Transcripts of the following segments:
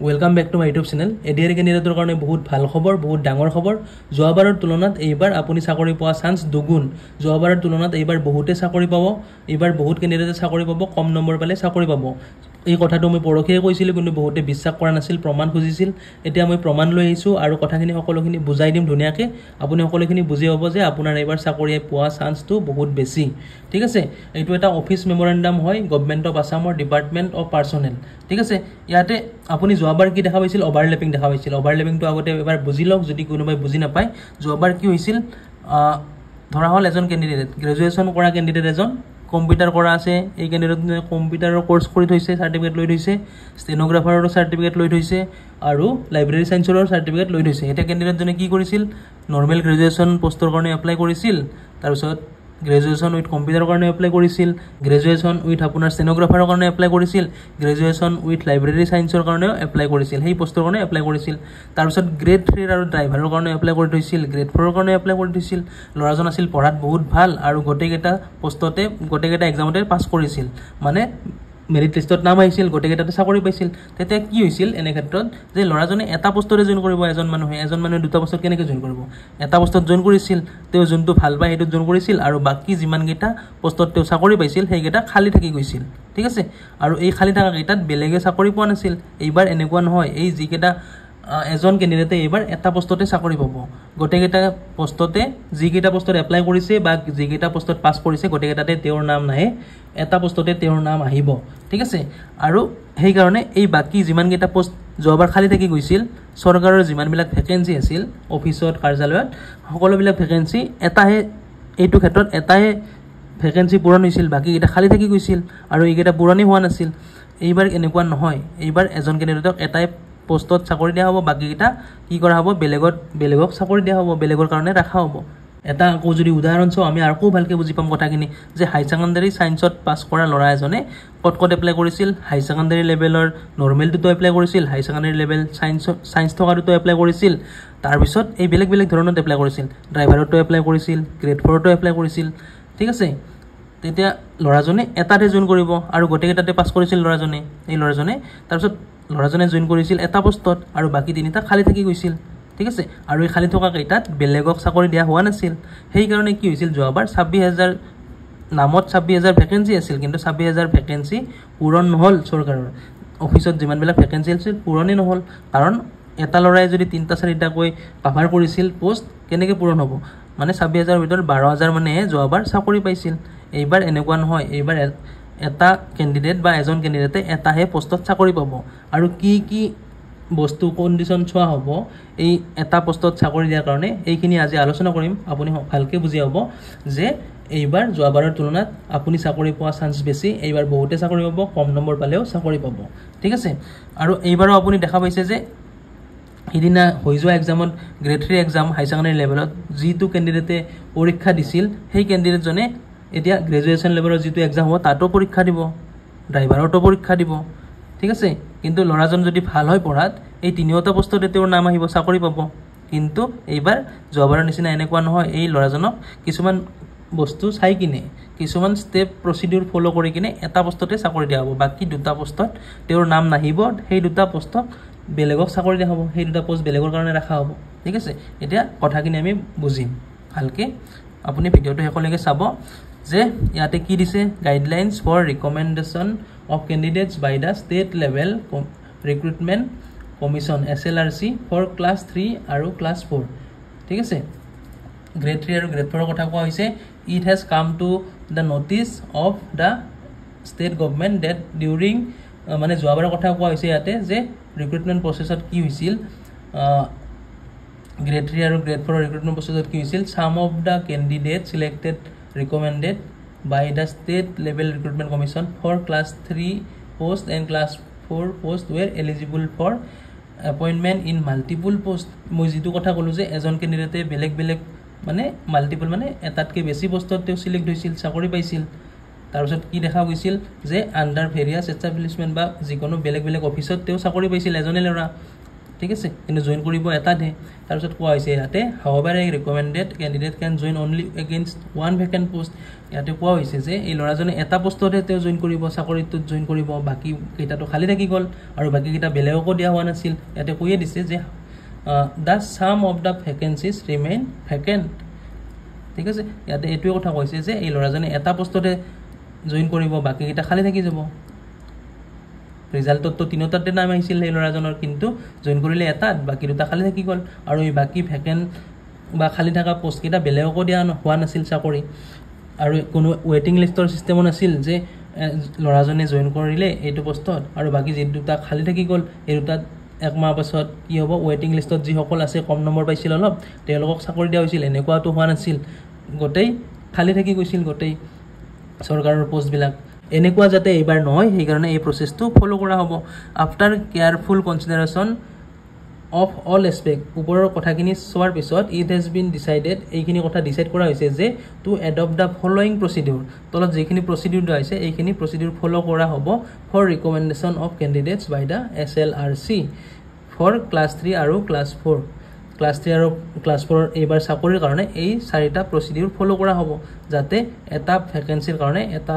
Welcome back to my YouTube channel. ADR ক্যান্ডিডেটৰ কাৰণে বহুত ভাল খবৰ, বহুত ডাঙৰ খবৰ। যোৱাবাৰৰ তুলনাত এইবাৰ আপুনি চাকৰি পোৱা চান্স দুগুণ। যোৱাবাৰৰ তুলনাত এইবাৰ বহুতে চাকৰি পাব, এইবাৰ বহুত ক্যান্ডিডেটে চাকৰি পাব, কম নম্বৰ পালে চাকৰি পাব। এই কথাটো মই পৰখিয়ে কৈছিলোঁ, কিন্তু বহুতে বিশ্বাস কৰা নাছিল, প্ৰমাণ খুজিছিল। এতিয়া মই প্ৰমাণ লৈ আহিছোঁ আৰু কথাখিনি সকলোখিনি বুজাই দিম ধুনীয়াকৈ। আপুনি সকলোখিনি বুজি পাব যে আপোনাৰ এইবাৰ চাকৰি পোৱা চান্সটো বহুত বেছি। ঠিক আছে, এইটো এটা অফিচ মেমৰেণ্ডাম হয় গভৰ্ণমেণ্ট অফ আছামৰ ডিপাৰ্টমেণ্ট অফ পাৰ্চনেল। ঠিক আছে, ইয়াতে আপুনি যোৱাবাৰ কি দেখা পাইছিল? অভাৰলেপিং দেখা পাইছিল। অভাৰলেপিংটো আগতে এবাৰ বুজি লওক যদি কোনোবাই বুজি নাপায়। যোৱাবাৰ কি হৈছিল, ধৰা হ'ল এজন কেণ্ডিডেট, গ্ৰেজুৱেশ্যন কৰা কেণ্ডিডেট এজন, কম্পিউটাৰ কৰা আছে। এই কেণ্ডিডেটজনে কম্পিউটাৰৰ কোৰ্চ কৰি থৈছে, চাৰ্টিফিকেট লৈ থৈছে, ষ্টেন'গ্ৰাফাৰৰো চাৰ্টিফিকেট লৈ থৈছে আৰু লাইব্ৰেৰী চায়েন্সৰো চাৰ্টিফিকেট লৈ থৈছে। এতিয়া কেণ্ডিডেটজনে কি কৰিছিল, নৰ্মেল গ্ৰেজুৱেশ্যন পষ্টৰ কাৰণে এপ্লাই কৰিছিল, তাৰপিছত গ্ৰেজুৱেশ্যন উইথ কম্পিউটাৰৰ কাৰণে এপ্লাই কৰিছিল, গ্ৰেজুৱেশ্যন উইথ আপোনাৰ ষ্টেন'গ্ৰাফাৰৰ কাৰণে এপ্লাই কৰিছিল, গ্ৰেজুৱেশ্যন উইথ লাইব্ৰেৰী চায়েন্সৰ কাৰণেও এপ্লাই কৰিছিল, সেই পষ্টৰ কাৰণে এপ্লাই কৰিছিল। তাৰপিছত গ্ৰেড 3 আৰু ড্ৰাইভাৰৰ কাৰণে এপ্লাই কৰি থৈছিল, গ্ৰেড 4ৰ কাৰণে এপ্লাই কৰি থৈছিল। ল'ৰাজন আছিল পঢ়াত বহুত ভাল আৰু গোটেইকেইটা পষ্টতে গোটেইকেইটা এক্সামতে পাছ কৰিছিল, মানে মেৰিট লিষ্টত নাম আহিছিল, গোটেইকেইটাতে চাকৰি পাইছিল। তেতিয়া কি হৈছিল এনে ক্ষেত্ৰত, যে ল'ৰাজনে এটা পষ্টতে জইন কৰিব, এজন মানুহে দুটা পষ্টত কেনেকৈ জইন কৰিব? এটা পষ্টত জইন কৰিছিল, তেওঁ যোনটো ভাল পায় সেইটোত জইন কৰিছিল, আৰু বাকী যিমানকেইটা পষ্টত তেওঁ চাকৰি পাইছিল সেইকেইটা খালী থাকি গৈছিল। ঠিক আছে, আৰু এই খালী থকাকেইটাত বেলেগে চাকৰি পোৱা নাছিল। এইবাৰ এনেকুৱা নহয়, এই যিকেইটা এজন কেণ্ডিডেটে এইবাৰ এটা পষ্টতে চাকৰি পাব। গোটেইকেইটা পষ্টতে যিকেইটা পষ্টত এপ্লাই কৰিছে বা যিকেইটা পষ্টত পাছ কৰিছে গোটেইকেইটাতে তেওঁৰ নাম নাহে, এটা পষ্টতে তেওঁৰ নাম আহিব। ঠিক আছে, আৰু সেইকাৰণে এই বাকী যিমানকেইটা পষ্ট যোৱাবাৰ খালী থাকি গৈছিল, চৰকাৰৰ যিমানবিলাক ভেকেঞ্চি আছিল অফিচত কাৰ্যালয়ত, সকলোবিলাক ভেকেঞ্চি এটাহে, এইটো ক্ষেত্ৰত এটাহে ভেকেঞ্চি পূৰণ হৈছিল, বাকীকেইটা খালী থাকি গৈছিল আৰু এইকেইটা পূৰণেই হোৱা নাছিল। এইবাৰ এনেকুৱা নহয়, এইবাৰ এজন কেণ্ডিডেটক এটাই পোষ্টত চাকৰি দিয়া হ'ব, বাকীকেইটা কি কৰা হ'ব, বেলেগক চাকৰি দিয়া হ'ব, বেলেগৰ কাৰণে ৰখা হ'ব। এটা আকৌ যদি উদাহৰণ চাওঁ আমি আকৌ ভালকৈ বুজি পাম কথাখিনি, যে হাই ছেকেণ্ডাৰী ছায়েন্সত পাছ কৰা ল'ৰা এজনে ক'ত এপ্লাই কৰিছিল, হাই ছেকেণ্ডাৰী লেভেলৰ নৰ্মেলটোতো এপ্লাই কৰিছিল, হাই ছেকেণ্ডাৰী লেভেল ছায়েন্স থকাটোতো এপ্লাই কৰিছিল, তাৰপিছত এই বেলেগ ধৰণত এপ্লাই কৰিছিল, ড্ৰাইভাৰতো এপ্লাই কৰিছিল, গ্ৰেড 4তো এপ্লাই কৰিছিল। ঠিক আছে, তেতিয়া ল'ৰাজনে এটাতে জইন কৰিব আৰু গোটেইকেইটাতে পাছ কৰিছিল ল'ৰাজনে, এই ল'ৰাজনে। তাৰপিছত ল'ৰাজনে জইন কৰিছিল এটা পষ্টত আৰু বাকী তিনিটা খালী থাকি গৈছিল। ঠিক আছে, আৰু এই খালী থকা কেইটাত বেলেগক চাকৰি দিয়া হোৱা নাছিল। সেইকাৰণে কি হৈছিল, যোৱাবাৰ 26,000 নামত 26,000 ভেকেঞ্চি আছিল, কিন্তু 26,000 ভেকেঞ্চি পূৰণ নহ'ল। চৰকাৰৰ অফিচত যিমানবিলাক ভেকেঞ্চি আছিল পূৰণেই নহ'ল, কাৰণ এটা ল'ৰাই যদি 3-4টাকৈ কাভাৰ কৰিছিল পোষ্ট, কেনেকৈ পূৰণ হ'ব? মানে 26,000ৰ ভিতৰত 12,000 মানেহে যোৱাবাৰ চাকৰি পাইছিল। এইবাৰ এনেকুৱা নহয়, এইবাৰ এটা কেণ্ডিডেট বা এজন কেণ্ডিডেটে এটাহে পোষ্টত চাকৰি পাব। আৰু কি বস্তু কণ্ডিশ্যন চোৱা হ'ব এই এটা পোষ্টত চাকৰি দিয়াৰ কাৰণে, এইখিনি আজি আলোচনা কৰিম। আপুনি ভালকৈ বুজি পাব যে এইবাৰ যোৱাবাৰৰ তুলনাত আপুনি চাকৰি পোৱা চান্স বেছি। এইবাৰ বহুতে চাকৰি পাব, কম নম্বৰ পালেও চাকৰি পাব। ঠিক আছে, আৰু এইবাৰো আপুনি দেখা পাইছে যে সিদিনা হৈ যোৱা এক্সামত, গ্ৰেড 3 এক্সাম হাই ছেকেণ্ডাৰী লেভেলত যিটো কেণ্ডিডেটে পৰীক্ষা দিছিল, সেই কেণ্ডিডেটজনে এতিয়া গ্ৰেজুৱেশ্যন লেভেলৰ যিটো এক্সাম হ'ব তাতো পৰীক্ষা দিব, ড্ৰাইভাৰতো পৰীক্ষা দিব। ঠিক আছে, কিন্তু ল'ৰাজন যদি ভাল হয় পঢ়াত, এই 3টা পষ্টতে তেওঁৰ নাম আহিব, চাকৰি পাব। কিন্তু এইবাৰ যোৱাবাৰৰ নিচিনা এনেকুৱা নহয়, এই ল'ৰাজনক কিছুমান বস্তু চাই কিনে, কিছুমান ষ্টেপ প্ৰচিডিউৰ ফ'ল' কৰি কিনে এটা পষ্টতে চাকৰি দিয়া হ'ব, বাকী 2টা পষ্টত তেওঁৰ নাম নাহিব, সেই 2টা পষ্টক বেলেগক চাকৰি দিয়া হ'ব, সেই 2টা পষ্ট বেলেগৰ কাৰণে ৰখা হ'ব। ঠিক আছে, এতিয়া কথাখিনি আমি বুজিম ভালকৈ। আপুনি ভিডিঅ'টো শেষলৈকে চাব যে ইয়াতে কি দিছে, guidelines for recommendation of candidates by the state level recruitment commission SLRC for class 3 আৰু ক্লাছ 4। ঠিক আছে, গ্ৰেড 3 আৰু গ্ৰেড 4ৰ কথা কোৱা হৈছে। It has come to the notice of the state government date during, মানে যোৱাবাৰৰ কথা কোৱা হৈছে ইয়াতে, যে ৰিক্ৰুটমেণ্ট প্ৰচেছত কি হৈছিল, গ্ৰেড 3 আৰু গ্ৰেড 4ৰ ৰিক্ৰুটমেণ্ট প্ৰচেছত কি হৈছিল, চাম of the candidate selected recommended by the state level recruitment commission for class 3 post and class 4 post were eligible for appointment in multiple post। মই যিটো কথা ক'লোঁ যে এজন কেণ্ডিডেটে বেলেগ মানে মাল্টিপল মানে এটাতকৈ বেছি পষ্টত তেওঁ চিলেক্ট হৈছিল, চাকৰি পাইছিল। তাৰপিছত কি দেখা গৈছিল, যে আণ্ডাৰ ভেৰিয়াছ এষ্টাব্লিছমেণ্ট বা যিকোনো বেলেগ অফিচত তেওঁ চাকৰি পাইছিল, এজনে ল'ৰা। ঠিক আছে কিন্তু জয়েন কৰিব এটাতে তাৰপিছত কোৱা হৈছে ইয়াতে however a recommended candidate can join only against one vacant post ইয়াতে কোৱা হৈছে যে এই ল'ৰাজনে এটা পোষ্টতে তেওঁ জয়েন কৰিব চাকৰিটোত জয়েন কৰিব বাকি কেইটাটো খালি থাকি গল আৰু বাকি কেইটা বেলেগকো দিয়া হোৱা নাছিল ইয়াতে কৈয়ে দিছে যে the sum of the vacancies remain vacant ঠিক আছে ইয়াতে এইটোৱে কথা কৈছে যে এই ল'ৰাজনে এটা পোষ্টতে জয়েন কৰিব বাকি কেইটা খালি থাকি যাব ৰিজাল্টত তো তিনটাতে নাম আহিছিল এই ল'ৰাজনৰ কিন্তু জয়েন কৰিলে এটাত বাকি দুটা খালি থাকি গল আৰু এই বাকি ভ্যাকেন্ট বা খালি থাকা পোষ্ট কেইটা বেলেগকো দিয়া হোৱা নাছিল চাকৰি আৰু কোনো ওয়েটিং লিষ্টৰ সিস্টেম নাছিল যে ল'ৰাজনে জয়েন কৰিলে এইটো পোষ্টত আৰু বাকি যে দুটা খালি থাকি গল এই দুটা এক মাহ পাছত কি হ'ব ওয়েটিং লিষ্টত যি সকল আছে কম নম্বৰ পাইছিল অলপ তেওঁলোকক চাকৰি দিয়া হৈছিল এনেকুৱাটো হোৱা নাছিল গোটেই খালি থাকি গৈছিল গোটেই সৰকাৰৰ পোষ্ট বিলাক এনেকুৱা যাতে এইবাৰ নহয় সেই কাৰণে এই প্ৰসেসটো ফলো কৰা হ'ব after careful consideration of all aspect ওপৰৰ কথাখিনি চোৱাৰ পিছত ইট হেজ বিন ডিসাইডেড এইখিনি কথা ডিসাইড কৰা হৈছে যে to adopt the following procedure তলত যেখিনি প্ৰসিডিউৰ আছে এইখিনি প্ৰসিডিউৰ ফলো কৰা হ'ব for recommendation of candidates by the SLRC for class 3 আৰু ক্লাস 4 ক্লাস 3 আৰু ক্লাস 4 এইবাৰ চাকৰিৰ কাৰণে এই চাৰিটা প্ৰসিডিউৰ ফলো কৰা হ'ব যাতে এটা ভ্যাকেন্সিৰ কাৰণে এটা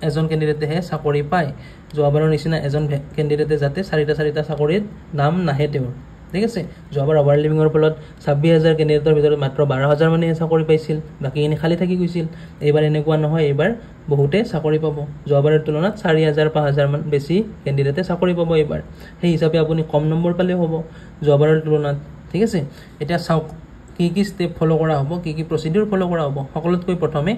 এজন ক্যান্ডিডেটে হে চাকৰি পায় যোৱাবাৰৰ নিচিনা এজন ক্যান্ডিডেটে যাতে চাৰিটা চাকৰিত নাম নাহে তেওঁৰ ঠিক আছে যোৱাবাৰ ওভাৰ লিভিংৰ ফলত 26000 ক্যান্ডিডেটৰ ভিতৰত মাত্ৰ 12000 মানে চাকৰি পাইছিল বাকিখিনি খালি থাকি গৈছিল এইবাৰ এনেকুৱা নহয় এইবাৰ বহুতে চাকৰি পাব যোৱাবাৰৰ তুলনাত 4000 5000 মান বেছি ক্যান্ডিডেটে চাকৰি পাব এইবাৰ সেই হিচাপে আপুনি কম নম্বৰ পালে হ'ব যোৱাবাৰৰ তুলনাত ঠিক আছে এতিয়া চাওক কি স্টেপ ফলো কৰা হ'ব কি প্ৰসিডিউৰ ফলো কৰা হ'ব সকলোতকৈ প্ৰথমে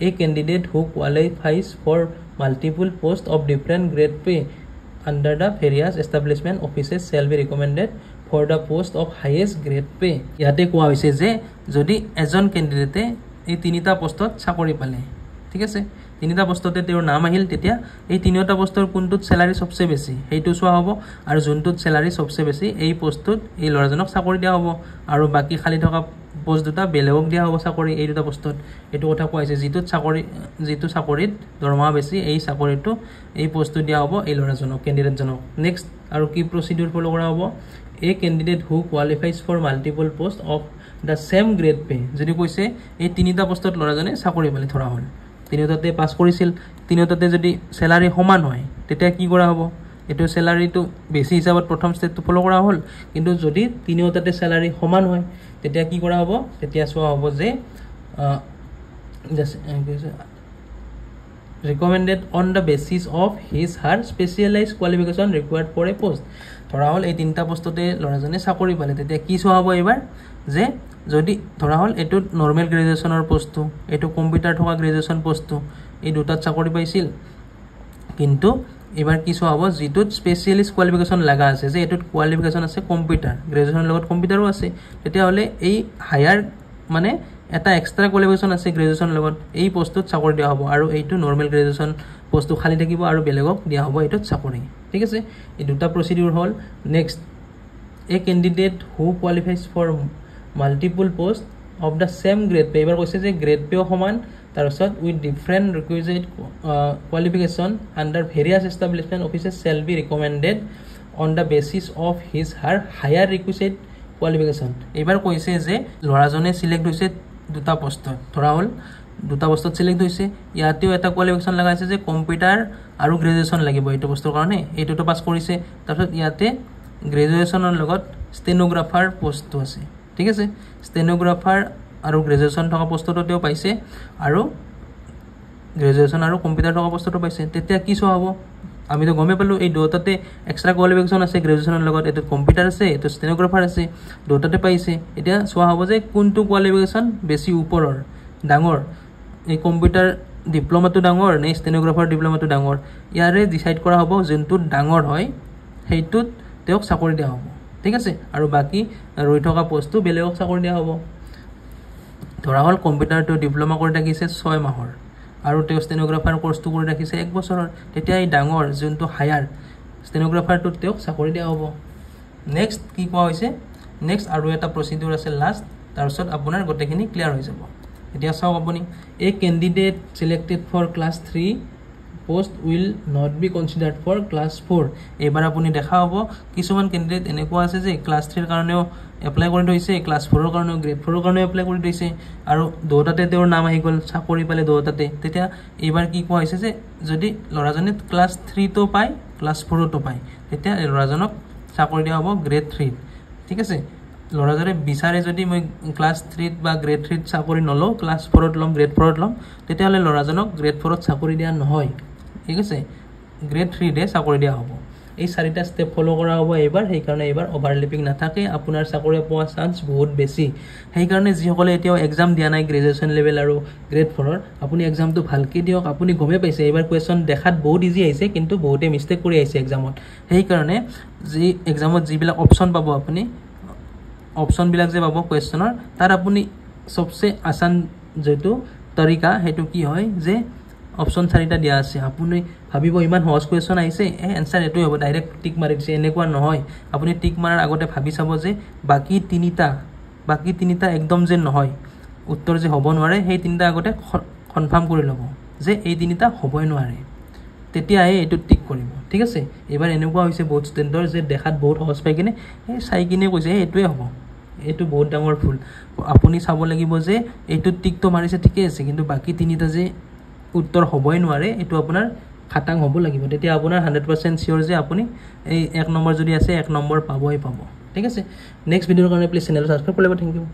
a candidate who qualifies for multiple post of different grade pay under the various establishment offices shall be recommended for the post of highest grade pay ইয়াতে কোৱা হৈছে যে যদি এজন ক্যান্ডিডেটে এই তিনিটা পোষ্টত চাকৰি পালে ঠিক আছে তিনিটা পোষ্টতে তেওঁৰ নাম আহিল তেতিয়া এই তিনিটা পোষ্টৰ কোনটোত স্যালাৰি সবচে বেছি হেইটো চোৱা হ'ব আৰু যোনটোত স্যালাৰি সবচে বেছি এই পোষ্টত এই ল'ৰাজনক চাকৰি দিয়া হ'ব আৰু বাকি খালি থকা পোষ্ট দুটা বেলেগক দিয়া হ'ব চাকৰি এই দুটা পোষ্টত এটো কথা কোৱা হৈছে যিটো চাকৰিত দৰমহা বেছি এই চাকৰিটো এই পোষ্টটো দিয়া হ'ব এই ল'ৰাজনক ক্যান্ডিডেটজনক নেক্সট আৰু কি প্ৰসিডিউৰ ফলো কৰা হ'ব a candidate who qualifies for multiple post of the same grade pay যদি কৈছে এই তিনিটা পোষ্টত ল'ৰাজনে চাকৰি পালে ধৰা হ'ল তিনিটাতে পাস কৰিছিল তিনিটাতে যদি স্যালাৰি সমান হয় তেতিয়া কি কৰা হ'ব এটো স্যালাৰিটো বেছি হিচাপত প্ৰথম স্টেপটো ফলো কৰা হ'ল কিন্তু যদি তিনিটাতে স্যালাৰি সমান হয় তেতিয়া কি কৰা হ'ব তেতিয়া চোৱা হ'ব যে recommended on the basis of his her specialized qualification required for a post ধৰা হ'ল এই তিনটা পোষ্টতে ল'ৰাজনে চাকৰি পালে তেতিয়া কি চোৱা হ'ব এবাৰ যে যদি ধৰা হ'ল এটো নৰমাল গ্ৰেজুৱেচনৰ পোষ্টটো এটো কম্পিউটাৰ থকা গ্ৰেজুৱেচন পোষ্টটো এই দুটাত চাকৰি পাইছিল কিন্তু এবাৰ কি চোৱা হ'ব যেটোত স্পেশালিষ্ট কোৱালিফিকেশন লাগা আছে যে এটোত কোৱালিফিকেশন আছে কম্পিউটাৰ গ্ৰেজুৱেচনৰ লগত কম্পিউটাৰো আছে তেতিয়া হলে এই হায়াৰ মানে এটা এক্সট্ৰা কোৱালিফিকেশন আছে গ্ৰেজুৱেচনৰ লগত এই পোষ্টত চাকৰি দিয়া হ'ব আৰু এইটো নৰমাল গ্ৰেজুৱেচন পোষ্টটো খালি থাকিব আৰু বেলেগক দিয়া হ'ব এটোত চাকৰি ঠিক আছে এই দুটা প্ৰসিডিউৰ হ'ল next a candidate who qualifies for multiple post of the same grade pay এবাৰ কৈছে যে গ্ৰেড পেও সমান তাৰছত with different requisite qualification under various establishment offices shall be recommended on the basis of his her higher requisite qualification এবাৰ কৈছে যে ল'ৰাজনে সিলেক্ট হৈছে দুটা পোষ্টত ধৰা হ'ল দুটা পোষ্টত সিলেক্ট হৈছে ইয়াতেও এটা কোৱালিফিকেশন লাগাইছে যে কম্পিউটাৰ আৰু গ্ৰেজুৱেচন লাগিব এইটো পোষ্টৰ কাৰণে এইটোটো পাস কৰিছে তাৰছত ইয়াতে গ্ৰেজুৱেচনৰ লগত ষ্টেনোগ্ৰাফাৰ পোষ্টটো আছে ঠিক আছে ষ্টেনোগ্ৰাফাৰ আৰু গ্ৰেজুৱেচন থকা পোষ্টটো তেওঁ পাইছে আৰু গ্ৰেজুৱেচন আৰু কম্পিউটাৰ থকা পোষ্টটো পাইছে তেতিয়া কি চোৱা হ'ব আমি তো গমে পালো এই দুটাতে এক্সট্ৰা কোৱালিফিকেশন আছে গ্ৰেজুৱেচনৰ লগত এটো কম্পিউটাৰ আছে এটো ষ্টেনোগ্ৰাফাৰ আছে দুটাতে পাইছে এতিয়া চোৱা হ'ব যে কোনটো কোৱালিফিকেশন বেছি ওপৰৰ ডাঙৰ এই কম্পিউটাৰ ডিপ্লোমাটো ডাঙৰ নে ষ্টেনোগ্ৰাফাৰ ডিপ্লোমাটো ডাঙৰ ইয়াৰে ডিসাইড কৰা হ'ব যোনটো ডাঙৰ হয় সেইটোত তেওঁক চাকৰি দিয়া হ'ব ঠিক আছে আৰু বাকি ৰৈ থকা পোষ্টটো বেলেগক চাকৰি দিয়া হ'ব ধৰা হ'ল কম্পিউটাৰটো ডিপ্লোমা কৰি ৰাখিছে 6 মাহৰ আৰু তেওঁ ষ্টেনোগ্ৰাফাৰ কোৰ্সটো কৰি ৰাখিছে 1 বছৰৰ তেতিয়া এই ডাঙৰ যোনটো হায়াৰ ষ্টেনোগ্ৰাফাৰটো তেওঁক চাকৰি দিয়া হ'ব নেক্সট কি কোৱা হৈছে নেক্সট আৰু এটা প্ৰসিডিউৰ আছে লাষ্ট তাৰছত আপোনাৰ গটেখিনি ক্লিয়াৰ হৈ যাব এতিয়া চাও আপুনি a candidate selected for class 3 post will not be considered for class 4 এইবাৰ আপুনি দেখা হ'ব কিছুমান কেণ্ডিডেট এনেকুৱা আছে যে ক্লাছ 3 কাৰণেও এপ্লাই কৰি থৈছে ক্লাছ 4 কাৰণেও গ্ৰেড 4 কাৰণেও এপ্লাই কৰি থৈছে আৰু দুটাতে তেওঁৰ নাম আহি গ'ল চাকৰি পালে দুটাতে তেতিয়া এইবাৰ কি কোৱা হৈছে যে যদি ল'ৰাজনে ক্লাছ 3 তো পায় ক্লাছ 4 তো পায় তেতিয়া ল'ৰাজনক চাকৰি দিয়া হ'ব গ্ৰেড 3 ঠিক আছে ল'ৰাজনে বিচাৰে যদি মই ক্লাছ 3 বা গ্ৰেড 3 চাকৰি নলওঁ ক্লাছ 4 ত ল'ম গ্ৰেড 4 ত ল'ম তেতিয়াহ'লে ল'ৰাজনক গ্ৰেড 4 ত চাকৰি দিয়া নহয় ঠিক আছে গ্ৰেড 3 দে চাকৰি দিয়া হ'ব এই চাৰিটা ষ্টেপ ফলো কৰা হ'ব এইবাৰ সেইকাৰণে এইবাৰ অভাৰলেপিং নাথাকে আপোনাৰ চাকৰি পোৱা চান্স বহুত বেছি সেইকাৰণে যিসকলে এতিয়াও এক্সাম দিয়া নাই গ্ৰেজুৱেশ্যন লেভেল আৰু গ্ৰেড 4 ৰ আপুনি এক্সামটো ভালকৈ দিয়ক আপুনি গমে পাইছে এইবাৰ কুৱেশ্যন দেখাত বহুত ইজি আহিছে কিন্তু বহুতে মিষ্টেক কৰি আহিছে এক্সামত সেইকাৰণে যি এক্সামত যিবিলাক অপশ্যন পাব আপুনি অপশ্যনবিলাক যে পাব কুৱেশ্যনৰ তাৰ আপুনি সবচে আসান যেটো তৰিকা হেতু কি হয় যে অপশ্যন 4টা দিয়া আছে আপুনি ভাবিব ইমান সহজ কুৱেশ্যন আহিছে এনসাৰ এটোই হ'ব ডাইৰেক্ট টিক মাৰি দিছে এনেকুৱা নহয় আপুনি টিক মাৰাৰ আগতে ভাবি চাব যে বাকি তিনিটা একদম যে নহয় উত্তৰ যে হ'ব নোৱাৰে সেই তিনিটা আগতে কনফাৰ্ম কৰি ল'ব যে এই তিনিটা হ'বই নোৱাৰে তেতিয়াহে এইটো টিক কৰিব ঠিক আছে এবাৰ এনেকুৱা হৈছে বহুত ষ্টুডেণ্টৰ যে দেখাত বহুত সহজ পাই কিনে এই চাই কিনে কৈছে এইটোৱে হ'ব এইটো বহুত ডাঙৰ ভুল আপুনি চাব লাগিব যে এইটো টিকটো মাৰিছে ঠিকে আছে কিন্তু বাকি তিনিটা যে উত্তৰ হ'বই নোৱাৰে এইটো আপোনাৰ খাটাং হ'ব লাগিব তেতিয়া আপোনাৰ 100% চিয়ৰ যে আপুনি এই 1 নম্বৰ যদি আছে 1 নম্বৰ পাবই পাব ঠিক আছে নেক্সট ভিডিঅ'ৰ কাৰণে প্লিজ চেনেলটো সাবস্ক্ৰাইব কৰিব থ্যাংক ইউ